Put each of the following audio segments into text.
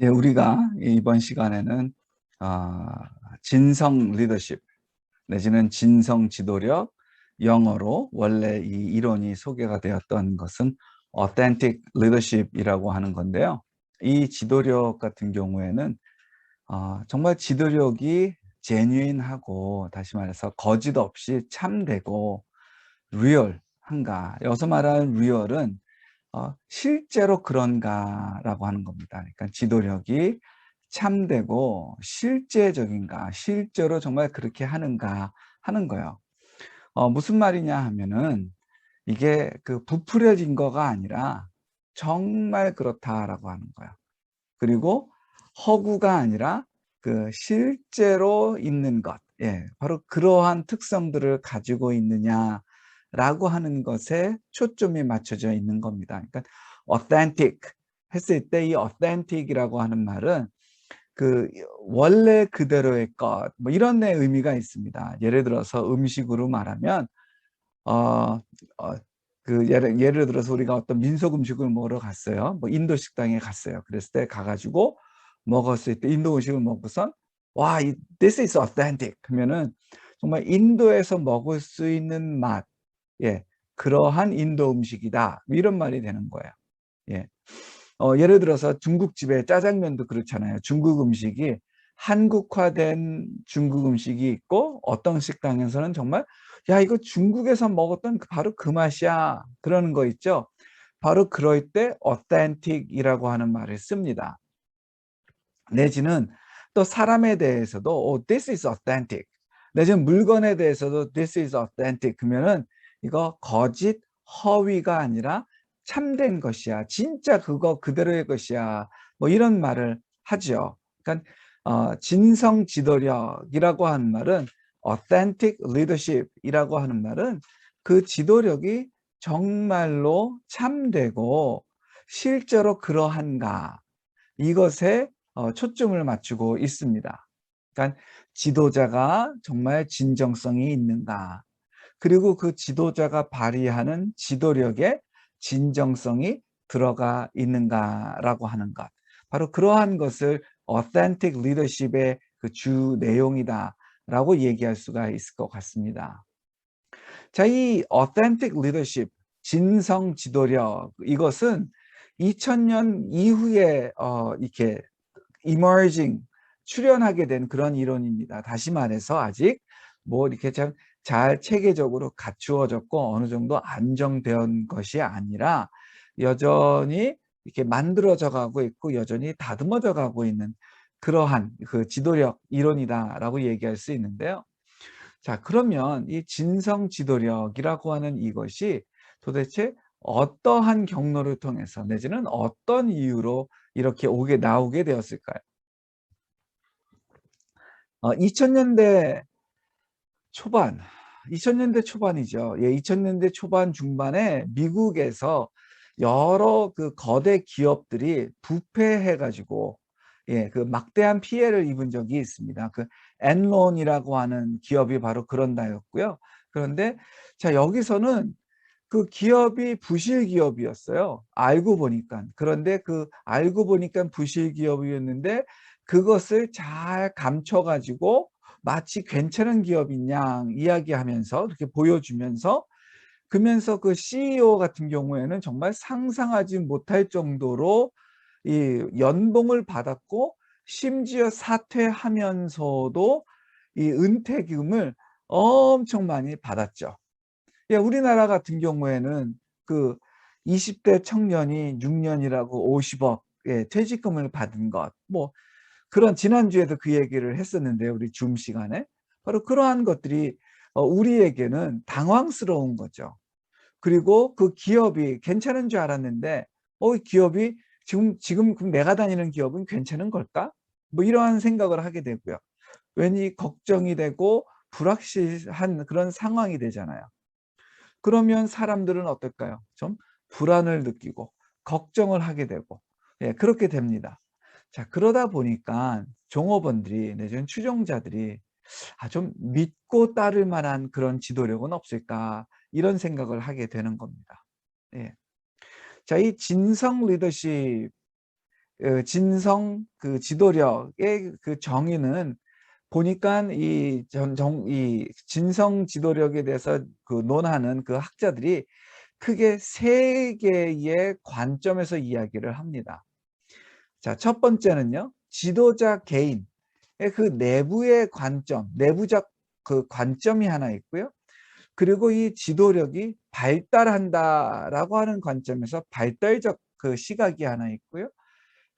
예, 우리가 이번 시간에는 진성 리더십 내지는 진성 지도력, 영어로 원래 이 이론이 소개가 되었던 것은 authentic leadership이라고 하는 건데요. 이 지도력 같은 경우에는 정말 지도력이 genuine하고, 다시 말해서 거짓 없이 참되고 리얼한가. 여기서 말하는 리얼은 실제로 그런가라고 하는 겁니다. 그러니까 지도력이 참되고 실제적인가, 실제로 정말 그렇게 하는가 하는 거예요. 무슨 말이냐 하면은 이게 그 부풀려진 거가 아니라 정말 그렇다라고 하는 거예요. 그리고 허구가 아니라 그 실제로 있는 것, 예, 바로 그러한 특성들을 가지고 있느냐라고 하는 것에 초점이 맞춰져 있는 겁니다. 그러니까 authentic 했을 때 이 authentic이라고 하는 말은 그 원래 그대로의 것, 뭐 이런 데 의미가 있습니다. 예를 들어서 음식으로 말하면 어, 어, 예를 들어서 우리가 어떤 민속 음식을 먹으러 갔어요. 뭐 인도 식당에 갔어요. 그랬을 때 가가지고 먹었을 때 인도 음식을 먹고선 this is authentic 하면은 정말 인도에서 먹을 수 있는 맛, 예, 그러한 인도 음식이다, 뭐 이런 말이 되는 거예요. 예. 예를 들어서 중국집에 짜장면도 그렇잖아요. 중국 음식이 한국화된 중국 음식이 있고, 어떤 식당에서는 정말 야, 이거 중국에서 먹었던 바로 그 맛이야, 그러는 거 있죠. 바로 그럴 때 authentic이라고 하는 말을 씁니다. 내지는 또 사람에 대해서도 this is authentic, 내지는 물건에 대해서도 this is authentic 그러면은 이거 거짓, 허위가 아니라 참된 것이야, 진짜 그거 그대로의 것이야, 뭐 이런 말을 하죠. 그러니까 진성 지도력이라고 하는 말은, authentic leadership이라고 하는 말은 그 지도력이 정말로 참되고 실제로 그러한가, 이것에 초점을 맞추고 있습니다. 그러니까 지도자가 정말 진정성이 있는가, 그리고 그 지도자가 발휘하는 지도력에 진정성이 들어가 있는가라고 하는 것, 바로 그러한 것을 authentic leadership의 그 주 내용이다라고 얘기할 수가 있을 것 같습니다. 자, 이 authentic leadership, 진성 지도력, 이것은 2000년 이후에 이렇게 emerging, 출현하게 된 그런 이론입니다. 다시 말해서 아직 뭐 이렇게 참 잘 체계적으로 갖추어졌고 어느 정도 안정된 것이 아니라 여전히 이렇게 만들어져 가고 있고 여전히 다듬어져 가고 있는 그러한 그 지도력 이론이다라고 얘기할 수 있는데요. 자, 그러면 이 진성 지도력이라고 하는 이것이 도대체 어떠한 경로를 통해서 내지는 어떤 이유로 이렇게 나오게 되었을까요? 2000년대 초반, 2000년대 초반이죠. 예, 2000년대 초반 중반에 미국에서 여러 그 거대 기업들이 부패해가지고, 예, 그 막대한 피해를 입은 적이 있습니다. 그 엔론이라고 하는 기업이 바로 그런 나였고요. 그런데 자, 여기서는 그 기업이 부실 기업이었어요. 알고 보니까. 그런데 그 알고 보니까 부실 기업이었는데 그것을 잘 감춰가지고 마치 괜찮은 기업인 양 이야기하면서 이렇게 보여주면서, 그러면서 그 CEO 같은 경우에는 정말 상상하지 못할 정도로 이 연봉을 받았고, 심지어 사퇴하면서도 이 은퇴금을 엄청 많이 받았죠. 예, 우리나라 같은 경우에는 그 20대 청년이 6년이라고 50억 퇴직금을 받은 것, 뭐 그런, 지난주에도 그 얘기를 했었는데요, 우리 줌 시간에. 바로 그러한 것들이 우리에게는 당황스러운 거죠. 그리고 그 기업이 괜찮은 줄 알았는데 기업이 지금 그럼 내가 다니는 기업은 괜찮은 걸까? 뭐 이러한 생각을 하게 되고요. 괜히 걱정이 되고 불확실한 그런 상황이 되잖아요. 그러면 사람들은 어떨까요? 좀 불안을 느끼고 걱정을 하게 되고, 예, 그렇게 됩니다. 자, 그러다 보니까 종업원들이 내지는 추종자들이 좀 믿고 따를 만한 그런 지도력은 없을까, 이런 생각을 하게 되는 겁니다. 예. 자, 이 진성 리더십의 진성 그 지도력의 그 정의는 보니까 이 진성 지도력에 대해서 그 논하는 그 학자들이 크게 세 개의 관점에서 이야기를 합니다. 자, 첫 번째는요, 지도자 개인의 그 내부의 관점, 내부적 그 관점이 하나 있고요. 그리고 이 지도력이 발달한다라고 하는 관점에서 발달적 그 시각이 하나 있고요.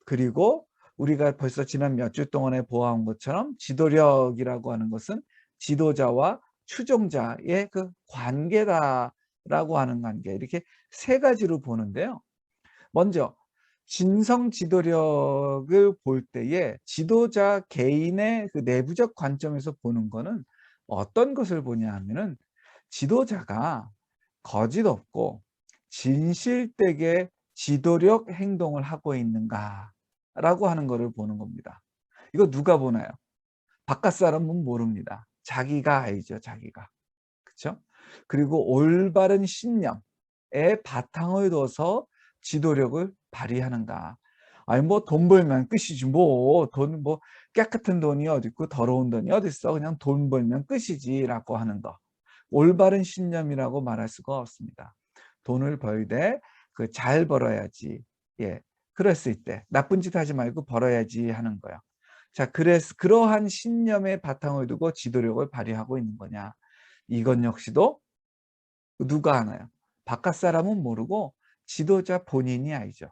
그리고 우리가 벌써 지난 몇 주 동안에 보아온 것처럼 지도력이라고 하는 것은 지도자와 추종자의 그 관계다라고 하는 관계, 이렇게 세 가지로 보는데요. 먼저 진성 지도력을 볼 때에 지도자 개인의 그 내부적 관점에서 보는 거는 어떤 것을 보냐 하면은 지도자가 거짓 없고 진실되게 지도력 행동을 하고 있는가라고 하는 것을 보는 겁니다. 이거 누가 보나요? 바깥 사람은 모릅니다. 자기가 알죠, 자기가. 그렇죠? 그리고 올바른 신념에 바탕을 둬서 지도력을 발휘하는가. 아니 뭐 돈 벌면 끝이지 뭐 돈 뭐 깨끗한 돈이 어디 있고 더러운 돈이 어디 있어. 그냥 돈 벌면 끝이지라고 하는 거. 올바른 신념이라고 말할 수가 없습니다. 돈을 벌되 그 잘 벌어야지. 예. 그랬을 때 나쁜 짓 하지 말고 벌어야지 하는 거야. 자, 그래서 그러한 신념에 바탕을 두고 지도력을 발휘하고 있는 거냐. 이건 역시도 누가 아나요? 바깥 사람은 모르고 지도자 본인이 알죠.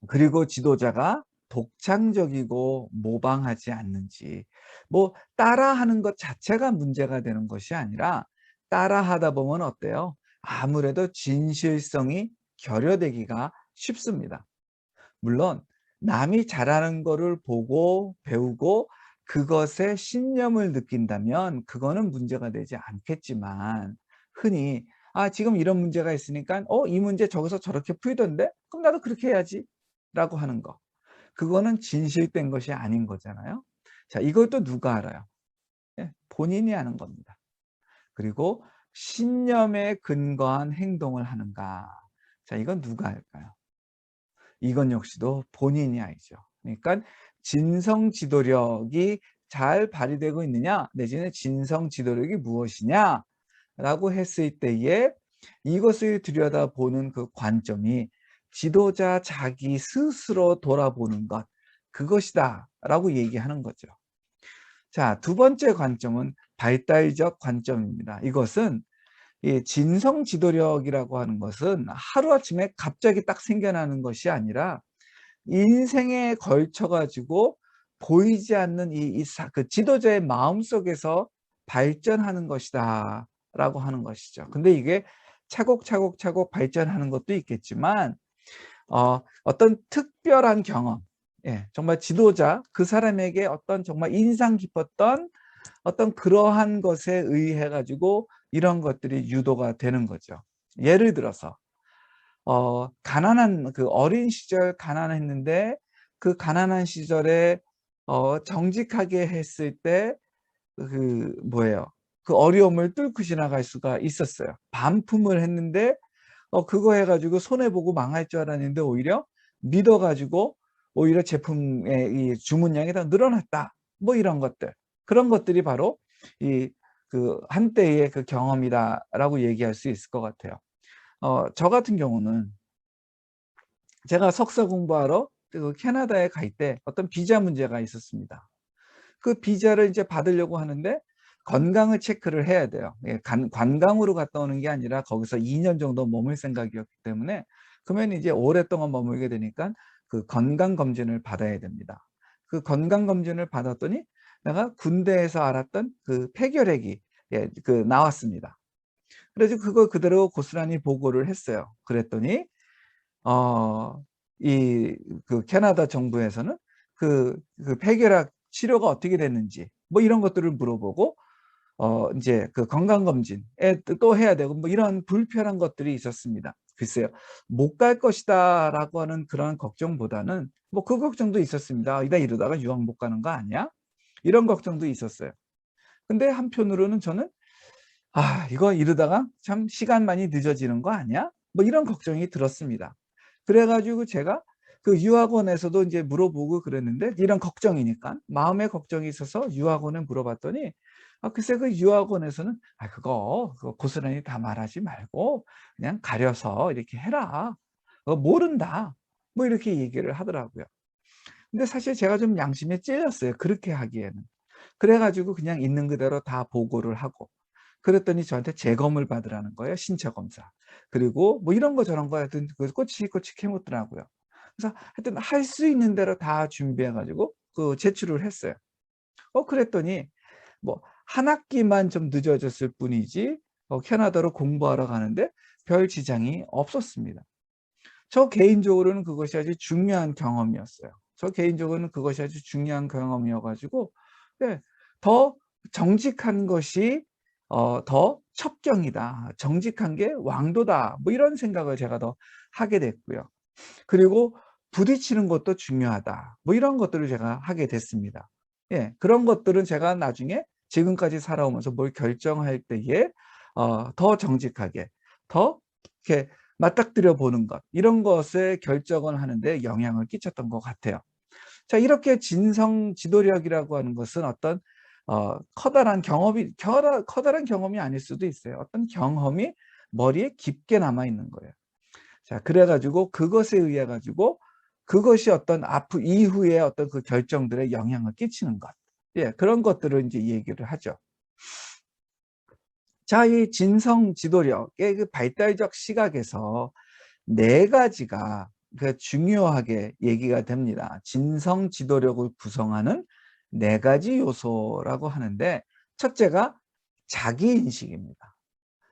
그리고 지도자가 독창적이고 모방하지 않는지, 뭐 따라하는 것 자체가 문제가 되는 것이 아니라 따라하다 보면 어때요? 아무래도 진실성이 결여되기가 쉽습니다. 물론 남이 잘하는 거를 보고 배우고 그것에 신념을 느낀다면 그거는 문제가 되지 않겠지만, 흔히 지금 이런 문제가 있으니까 이 문제 저기서 저렇게 풀던데 그럼 나도 그렇게 해야지 라고 하는 거, 그거는 진실된 것이 아닌 거잖아요. 자, 이걸 또 누가 알아요? 예, 본인이 아는 겁니다. 그리고 신념에 근거한 행동을 하는가. 자, 이건 누가 알까요? 이건 역시도 본인이 알죠. 그러니까 진성 지도력이 잘 발휘되고 있느냐, 내지는 진성 지도력이 무엇이냐 라고 했을 때에 이것을 들여다보는 그 관점이 지도자 자기 스스로 돌아보는 것, 그것이다 라고 얘기하는 거죠. 자, 두 번째 관점은 발달적 관점입니다. 이것은 이 진성 지도력이라고 하는 것은 하루아침에 갑자기 딱 생겨나는 것이 아니라 인생에 걸쳐 가지고 보이지 않는 그 지도자의 마음속에서 발전하는 것이다 라고 하는 것이죠. 근데 이게 차곡차곡 발전하는 것도 있겠지만 어떤 특별한 경험, 예, 정말 지도자 그 사람에게 어떤 정말 인상 깊었던 어떤 그러한 것에 의해 가지고 이런 것들이 유도가 되는 거죠. 예를 들어서 가난한 그 어린 시절 가난했는데 그 가난한 시절에 정직하게 했을 때 그 뭐예요? 그 어려움을 뚫고 지나갈 수가 있었어요. 반품을 했는데 그거 해 가지고 손해 보고 망할 줄 알았는데 오히려 믿어 가지고 오히려 제품의 이 주문량이 더 늘어났다. 뭐 이런 것들. 그런 것들이 바로 이 그 한때의 그 경험이다라고 얘기할 수 있을 것 같아요. 저 같은 경우는 제가 석사 공부하러 그 캐나다에 갈 때 어떤 비자 문제가 있었습니다. 그 비자를 이제 받으려고 하는데 건강을 체크를 해야 돼요. 예, 관광으로 갔다 오는 게 아니라 거기서 2년 정도 머물 생각이었기 때문에, 그러면 이제 오랫동안 머물게 되니까 그 건강 검진을 받아야 됩니다. 그 건강 검진을 받았더니 내가 군대에서 알았던 그 폐결핵이 그 나왔습니다. 그래서 그걸 그대로 고스란히 보고를 했어요. 그랬더니 이 그 캐나다 정부에서는 그 폐결핵 치료가 어떻게 됐는지 뭐 이런 것들을 물어보고 인제 그 건강검진에 또 해야 되고 뭐 이런 불편한 것들이 있었습니다. 글쎄요. '못 갈 것이다.'라고 하는 그런 걱정보다는 뭐 그 걱정도 있었습니다. '나 이러다가 유학 못 가는 거 아니야?' 이런 걱정도 있었어요. 근데 한편으로는 저는 '이거 이러다가 참 시간 많이 늦어지는 거 아니야?' 뭐 이런 걱정이 들었습니다. 그래 가지고 제가 그 유학원에서도 이제 물어보고 그랬는데 이런 걱정이니까 마음의 걱정이 있어서 유학원에 물어봤더니 글쎄 그 유학원에서는 그거 고스란히 다 말하지 말고 그냥 가려서 이렇게 해라. 모른다. 뭐 이렇게 얘기를 하더라고요. 근데 사실 제가 좀 양심에 찔렸어요. 그렇게 하기에는. 그래 가지고 그냥 있는 그대로 다 보고를 하고 그랬더니 저한테 재검을 받으라는 거예요, 신체 검사. 그리고 뭐 이런 거 저런 거 하여튼 그 꼬치꼬치 캐묻더라고요. 그래서 하여튼 할 수 있는 대로 다 준비해 가지고 그 제출을 했어요. 그랬더니 뭐 한 학기만 좀 늦어졌을 뿐이지 캐나다로 공부하러 가는데 별 지장이 없었습니다. 저 개인적으로는 그것이 아주 중요한 경험이었어요. 저 개인적으로는 그것이 아주 중요한 경험이어 가지고 예, 더 정직한 것이 더 첩경이다. 정직한 게 왕도다. 뭐 이런 생각을 제가 더 하게 됐고요. 그리고 부딪히는 것도 중요하다. 뭐 이런 것들을 제가 하게 됐습니다. 예. 그런 것들은 제가 나중에 지금까지 살아오면서 뭘 결정할 때에 더 정직하게 더 이렇게 맞닥뜨려 보는 것 이런 것에 결정을 하는 데 영향을 끼쳤던 것 같아요. 자 이렇게 진성 지도력이라고 하는 것은 어떤 커다란 경험이 커다란 경험이 아닐 수도 있어요. 어떤 경험이 머리에 깊게 남아 있는 거예요. 자 그래 가지고 그것에 의해 가지고 그것이 어떤 이후에 어떤 그 결정들에 영향을 끼치는 것. 예 그런 것들을 인제 얘기를 하죠. 자 이 진성 지도력의 그 발달적 시각에서 4 가지가 그 중요하게 얘기가 됩니다. 진성 지도력을 구성하는 4 가지 요소라고 하는데 첫째가 자기인식입니다.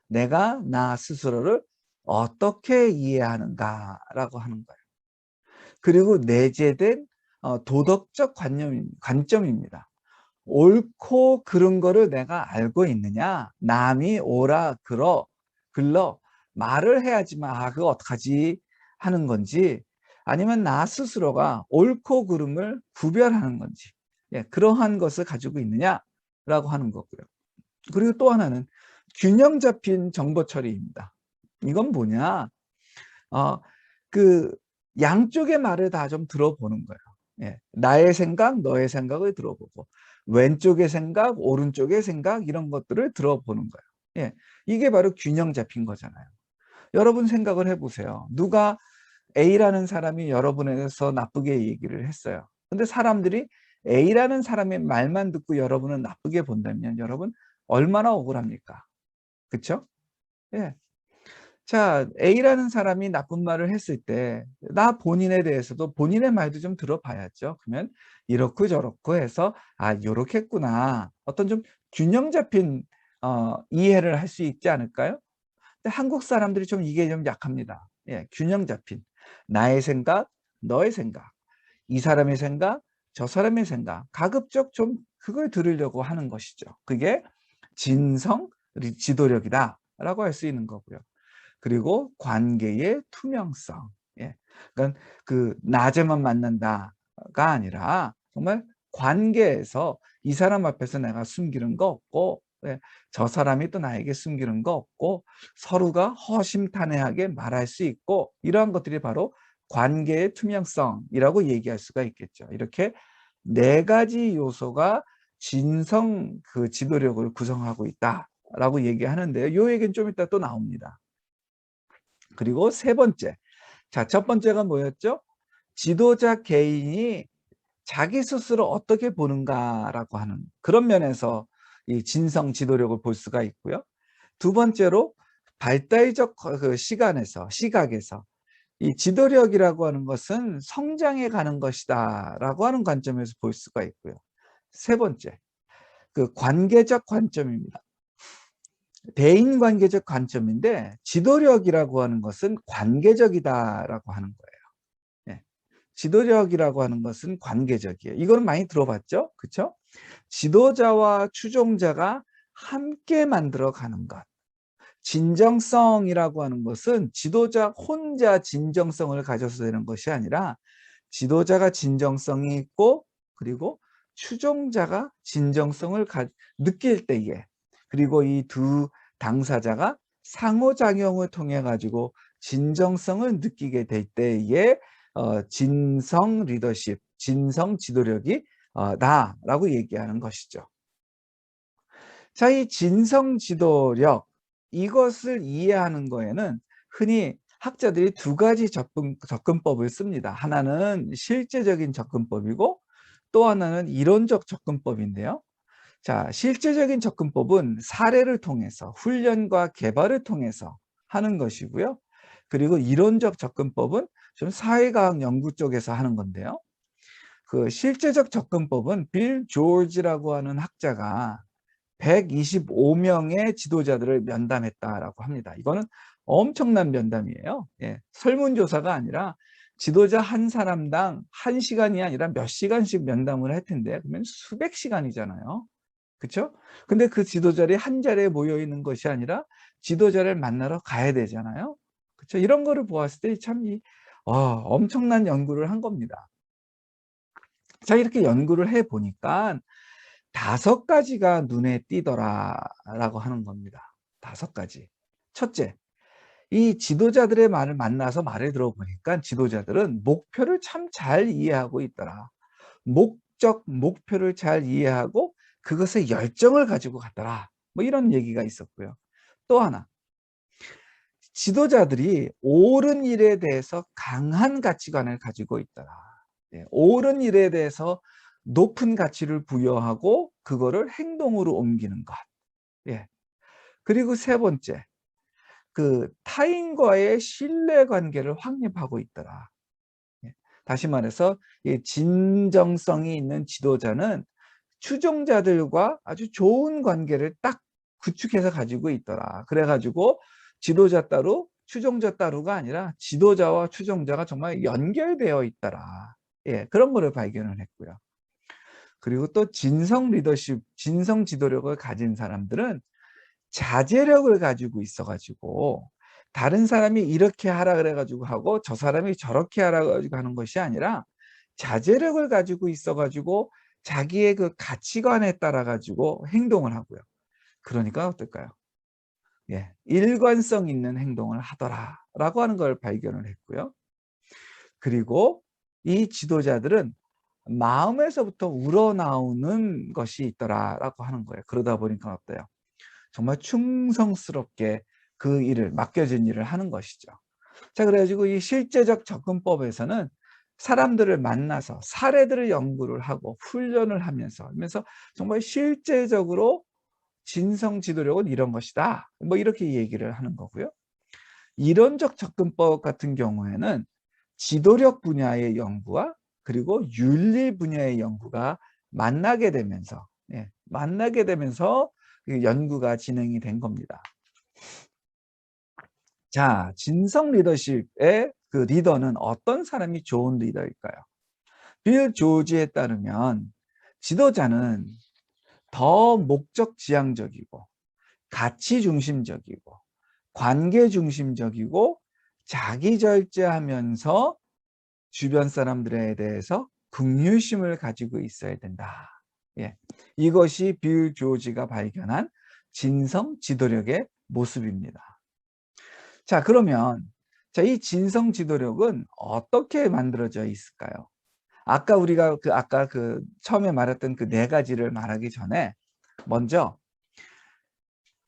'내가 나 스스로를 어떻게 이해하는가.'라고 하는 거예요. 그리고 내재된 도덕적 관점입니다. 옳고 그른 거를 내가 알고 있느냐 남이 오라 글러 말을 해야지만 '아 그거 어떡하지?' 하는 건지 아니면 나 스스로가 옳고 그름을 구별하는 건지 그러한 것을 가지고 있느냐라고 하는 거고요. 그리고 또 하나는 균형 잡힌 정보 처리입니다. 이건 뭐냐? 어 그 양쪽의 말을 다 좀 들어보는 거예요. 예. 나의 생각, 너의 생각을 들어보고 왼쪽의 생각, 오른쪽의 생각 이런 것들을 들어보는 거예요. 예. 이게 바로 균형 잡힌 거잖아요. 여러분 생각을 해 보세요. 누가 A라는 사람이 여러분에 대해서 나쁘게 얘기를 했어요. 근데 사람들이 A라는 사람의 말만 듣고 여러분을 나쁘게 본다면 여러분 얼마나 억울합니까? 그쵸? 예. 자 A라는 사람이 나쁜 말을 했을 때 나 본인에 대해서도 본인의 말도 좀 들어봐야죠. 그러면 이렇고 저렇고 해서 '아 요렇겠구나.' 어떤 좀 균형 잡힌 이해를 할 수 있지 않을까요? 근데 한국 사람들이 좀 이게 좀 약합니다. 예 균형 잡힌 나의 생각, 너의 생각, 이 사람의 생각, 저 사람의 생각 가급적 좀 그걸 들으려고 하는 것이죠. 그게 진성 지도력이다라고 할 수 있는 거고요. 그리고 관계의 투명성. 예. 그러니까 그 낮에만 만난다가 아니라 정말 관계에서 이 사람 앞에서 내가 숨기는 거 없고 저 사람이 또 나에게 숨기는 거 없고 서로가 허심탄회하게 말할 수 있고 이러한 것들이 바로 관계의 투명성이라고 얘기할 수가 있겠죠. 이렇게 4 가지 요소가 진성 그 지도력을 구성하고 있다라고 얘기하는데요. 요 얘기는 좀 이따 또 나옵니다. 그리고 세 번째. 자, 첫 번째가 뭐였죠? 지도자 개인이 자기 스스로 어떻게 보는가라고 하는 그런 면에서 이 진성 지도력을 볼 수가 있고요. 두 번째로 발달적 그 시각에서 이 지도력이라고 하는 것은 성장해 가는 것이다라고 하는 관점에서 볼 수가 있고요. 세 번째, 그 관계적 관점입니다. 대인관계적 관점인데 지도력이라고 하는 것은 관계적이다라고 하는 거예요. 예. 지도력이라고 하는 것은 관계적이에요. 이거는 많이 들어봤죠? 그쵸? 지도자와 추종자가 함께 만들어 가는 것. 진정성이라고 하는 것은 지도자 혼자 진정성을 가져서 되는 것이 아니라 지도자가 진정성이 있고 그리고 추종자가 진정성을 느낄 때에 그리고 이 두 당사자가 상호작용을 통해 가지고 진정성을 느끼게 될 때에 진성 리더십, 진성 지도력이 다라고 얘기하는 것이죠. 자, 이 진성 지도력, 이것을 이해하는 거에는 흔히 학자들이 두 가지 접근법을 씁니다. 하나는 실제적인 접근법이고 또 하나는 이론적 접근법인데요. 자, 실제적인 접근법은 사례를 통해서 훈련과 개발을 통해서 하는 것이고요. 그리고 이론적 접근법은 좀 사회과학 연구 쪽에서 하는 건데요. 그 실제적 접근법은 빌 조지라고 하는 학자가 125명의 지도자들을 면담했다라고 합니다. 이거는 엄청난 면담이에요. 예, 설문조사가 아니라 지도자 한 사람당 1시간이 아니라 몇 시간씩 면담을 할 텐데 그러면 수백 시간이잖아요. 그렇죠? 근데 그 지도자들이 한 자리에 모여 있는 것이 아니라 지도자를 만나러 가야 되잖아요. 그렇죠? 이런 거를 보았을 때 참 엄청난 연구를 한 겁니다. 자, 이렇게 연구를 해 보니까 5가지가 눈에 띄더라라고 하는 겁니다. 5가지. 첫째, 이 지도자들의 말을 만나서 말을 들어보니까 지도자들은 목표를 참 잘 이해하고 있더라. 목표를 잘 이해하고 그것에 열정을 가지고 갔더라. 뭐 이런 얘기가 있었고요. 또 하나, 지도자들이 옳은 일에 대해서 강한 가치관을 가지고 있더라. 예, 옳은 일에 대해서 높은 가치를 부여하고 그거를 행동으로 옮기는 것. 예. 그리고 세 번째, 그 타인과의 신뢰 관계를 확립하고 있더라. 예. 다시 말해서 이 진정성이 있는 지도자는 추종자들과 아주 좋은 관계를 딱 구축해서 가지고 있더라. 그래 가지고 지도자 따로 추종자 따로가 아니라 지도자와 추종자가 정말 연결되어 있더라. 예, 그런 거를 발견을 했고요. 그리고 또 진성 리더십, 진성 지도력을 가진 사람들은 자제력을 가지고 있어 가지고 다른 사람이 이렇게 하라 그래 가지고 하고 저 사람이 저렇게 하라 가지고 하는 것이 아니라 자제력을 가지고 있어 가지고 자기의 그 가치관에 따라 가지고 행동을 하고요. 그러니까 어떨까요? 예, 일관성 있는 행동을 하더라라고 하는 걸 발견을 했고요. 그리고 이 지도자들은 마음에서부터 우러나오는 것이 있더라라고 하는 거예요. 그러다 보니까 어때요? 정말 충성스럽게 그 일을 맡겨진 일을 하는 것이죠. 자, 그래 가지고 이 실제적 접근법에서는 사람들을 만나서 사례들을 연구를 하고 훈련을 하면서 정말 실제적으로 진성 지도력은 이런 것이다. 뭐 이렇게 얘기를 하는 거고요. 이론적 접근법 같은 경우에는 지도력 분야의 연구와 그리고 윤리 분야의 연구가 만나게 되면서 그 연구가 진행이 된 겁니다. 자, 진성 리더십의 그 리더는 어떤 사람이 좋은 리더일까요? 빌 조지에 따르면 지도자는 더 목적 지향적이고 가치 중심적이고 관계 중심적이고 자기 절제하면서 주변 사람들에 대해서 긍휼심을 가지고 있어야 된다. 예, 이것이 빌 조지가 발견한 진성 지도력의 모습입니다. 자, 그러면 이 진성 지도력은 어떻게 만들어져 있을까요? 아까 우리가 처음에 말했던 그 4가지를 말하기 전에 먼저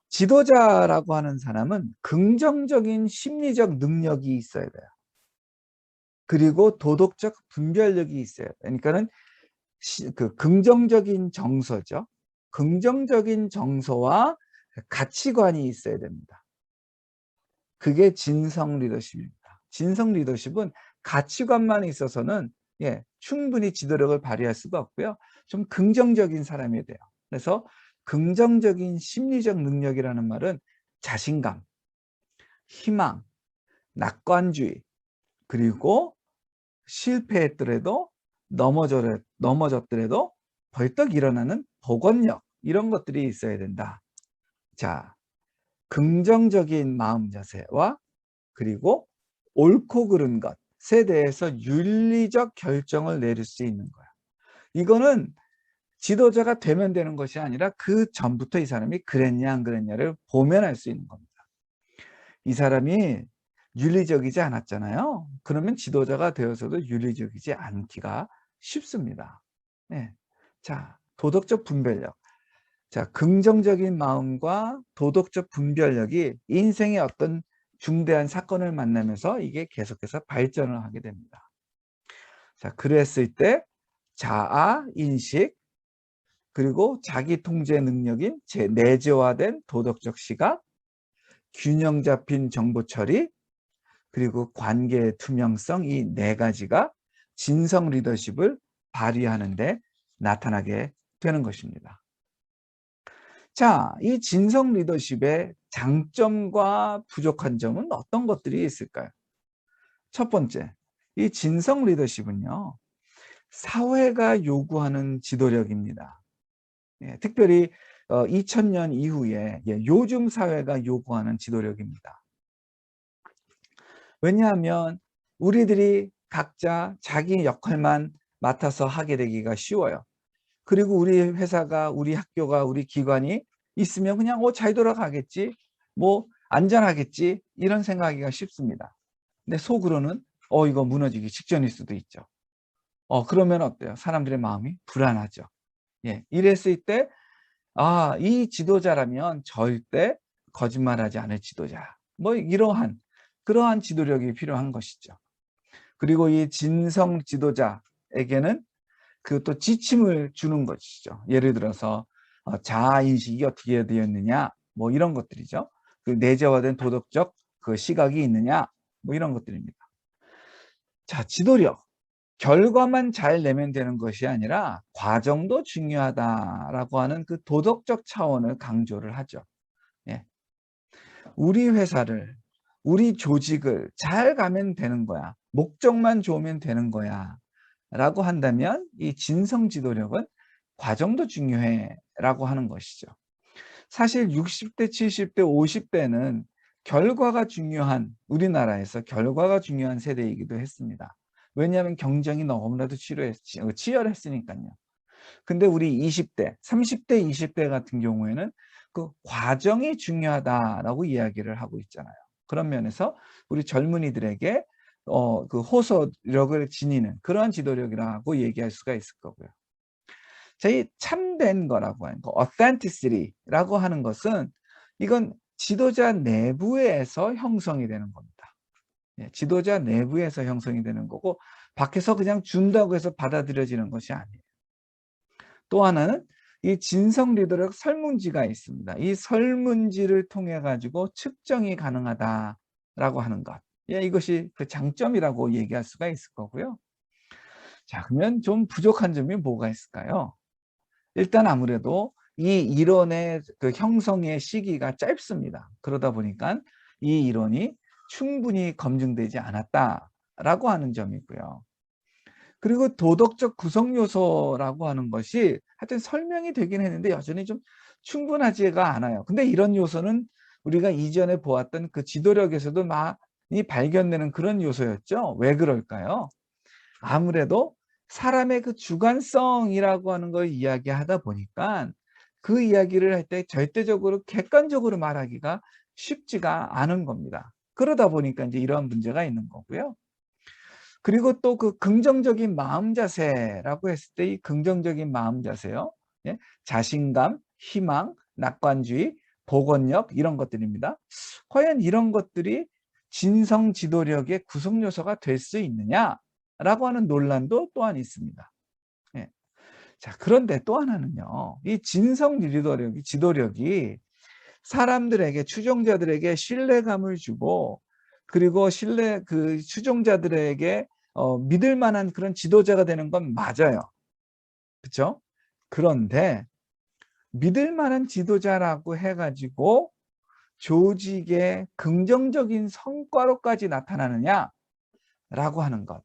지도자라고 하는 사람은 긍정적인 심리적 능력이 있어야 돼요. 그리고 도덕적 분별력이 있어야 돼요. 그러니까는 그 긍정적인 정서죠. 긍정적인 정서와 가치관이 있어야 됩니다. 그게 진성 리더십입니다. 진성 리더십은 가치관만 있어서는 충분히 지도력을 발휘할 수가 없고요. 좀 긍정적인 사람이 돼요. 그래서 긍정적인 심리적 능력이라는 말은 자신감, 희망, 낙관주의, 그리고 실패했더라도 넘어졌더라도 벌떡 일어나는 복원력, 이런 것들이 있어야 된다. 자, 긍정적인 마음 자세와 그리고 옳고 그른 것에 대해서 윤리적 결정을 내릴 수 있는 거야. 이거는 지도자가 되면 되는 것이 아니라 그 전부터 이 사람이 그랬냐 안 그랬냐를 보면 알 수 있는 겁니다. 이 사람이 윤리적이지 않았잖아요. 그러면 지도자가 되어서도 윤리적이지 않기가 쉽습니다. 네. 자, 도덕적 분별력. 자, 긍정적인 마음과 도덕적 분별력이 인생의 어떤 중대한 사건을 만나면서 이게 계속해서 발전을 하게 됩니다. 자, 그랬을 때 자아 인식, 그리고 자기 통제 능력인 내재화된 도덕적 시각, 균형 잡힌 정보 처리, 그리고 관계의 투명성, 이 네 가지가 진성 리더십을 발휘하는 데 나타나게 되는 것입니다. 자, 이 진성 리더십의 장점과 부족한 점은 어떤 것들이 있을까요? 첫 번째, 이 진성 리더십은요, 사회가 요구하는 지도력입니다. 예, 특별히 2000년 이후에 요즘 사회가 요구하는 지도력입니다. 왜냐하면 우리들이 각자 자기 역할만 맡아서 하게 되기가 쉬워요. 그리고 우리 회사가, 우리 학교가, 우리 기관이 있으면 그냥 잘 돌아가겠지, 뭐 안전하겠지, 이런 생각하기가 쉽습니다. 근데 속으로는 이거 무너지기 직전일 수도 있죠. 그러면 어때요? 사람들의 마음이 불안하죠. 예, 이랬을 때 이 지도자라면 절대 거짓말하지 않을 지도자, 뭐 이러한 그러한 지도력이 필요한 것이죠. 그리고 이 진성 지도자에게는 그 또 지침을 주는 것이죠. 예를 들어서 자아 인식이 어떻게 되어 있느냐, 뭐 이런 것들이죠. 그 내재화된 도덕적 그 시각이 있느냐, 뭐 이런 것들입니다. 자, 지도력. 결과만 잘 내면 되는 것이 아니라 과정도 중요하다라고 하는 그 도덕적 차원을 강조를 하죠. 예. 우리 회사를, 우리 조직을 잘 가면 되는 거야. 목적만 좋으면 되는 거야. 라고 한다면 이 진성 지도력은 과정도 중요해 라고 하는 것이죠. 사실 60대, 70대, 50대는 결과가 중요한, 우리나라에서 결과가 중요한 세대이기도 했습니다. 왜냐하면 경쟁이 너무나도 치열했으니까요. 근데 우리 20대, 30대, 20대 같은 경우에는 그 과정이 중요하다라고 이야기를 하고 있잖아요. 그런 면에서 우리 젊은이들에게 그 호소력을 지니는 그러한 지도력이라고 얘기할 수가 있을 거고요. 자, 이 참된 거라고 하는 거, authenticity라고 하는 것은 이건 지도자 내부에서 형성이 되는 겁니다. 예, 지도자 내부에서 형성이 되는 거고 밖에서 그냥 준다고 해서 받아들여지는 것이 아니에요. 또 하나는 이 진성 리더력 설문지가 있습니다. 이 설문지를 통해 가지고 측정이 가능하다라고 하는 것. 예, 이것이 그 장점이라고 얘기할 수가 있을 거고요. 자, 그러면 좀 부족한 점이 뭐가 있을까요? 일단 아무래도 이 이론의 그 형성의 시기가 짧습니다. 그러다 보니까 이 이론이 충분히 검증되지 않았다라고 하는 점이고요. 그리고 도덕적 구성 요소라고 하는 것이 하여튼 설명이 되긴 했는데 여전히 좀 충분하지가 않아요. 근데 이런 요소는 우리가 이전에 보았던 그 지도력에서도 많이 발견되는 그런 요소였죠. 왜 그럴까요? 아무래도 사람의 그 주관성이라고 하는 걸 이야기하다 보니까 그 이야기를 할 때 절대적으로 객관적으로 말하기가 쉽지가 않은 겁니다. 그러다 보니까 이제 이러한 문제가 있는 거고요. 그리고 또 그 긍정적인 마음 자세라고 했을 때 이 긍정적인 마음 자세요. 예? 자신감, 희망, 낙관주의, 복원력 이런 것들입니다. 과연 이런 것들이 진성 지도력의 구성 요소가 될 수 있느냐라고 하는 논란도 또한 있습니다. 예. 자, 그런데 또 하나는요. 이 진성 지도력이 사람들에게, 추종자들에게 신뢰감을 주고 그리고 그 추종자들에게 믿을 만한 그런 지도자가 되는 건 맞아요. 그렇죠? 그런데 믿을 만한 지도자라고 해가지고 조직의 긍정적인 성과로까지 나타나느냐라고 하는 것.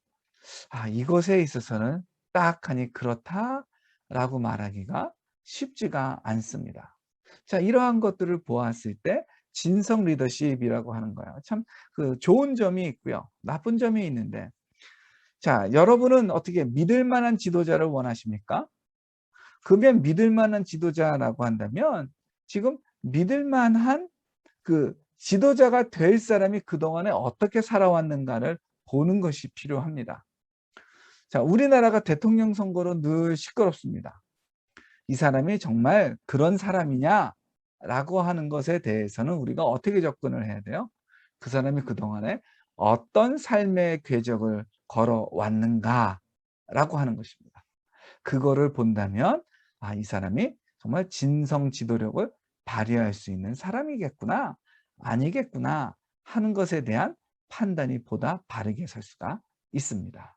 이것에 있어서는 딱하니 그렇다라고 말하기가 쉽지가 않습니다. 자, 이러한 것들을 보았을 때 진성 리더십이라고 하는 거예요. 참 그 좋은 점이 있고요. 나쁜 점이 있는데 자, 여러분은 어떻게 믿을 만한 지도자를 원하십니까? 그러면 믿을 만한 지도자라고 한다면 지금 믿을 만한 그 지도자가 될 사람이 그동안에 어떻게 살아왔는가를 보는 것이 필요합니다. 자, 우리나라가 대통령 선거로 늘 시끄럽습니다. 이 사람이 정말 그런 사람이냐라고 하는 것에 대해서는 우리가 어떻게 접근을 해야 돼요? 그 사람이 그동안에 어떤 삶의 궤적을 걸어왔는가라고 하는 것입니다. 그거를 본다면 이 사람이 정말 진성 지도력을 발휘할 수 있는 사람이겠구나, 아니겠구나 하는 것에 대한 판단이 보다 바르게 설 수가 있습니다.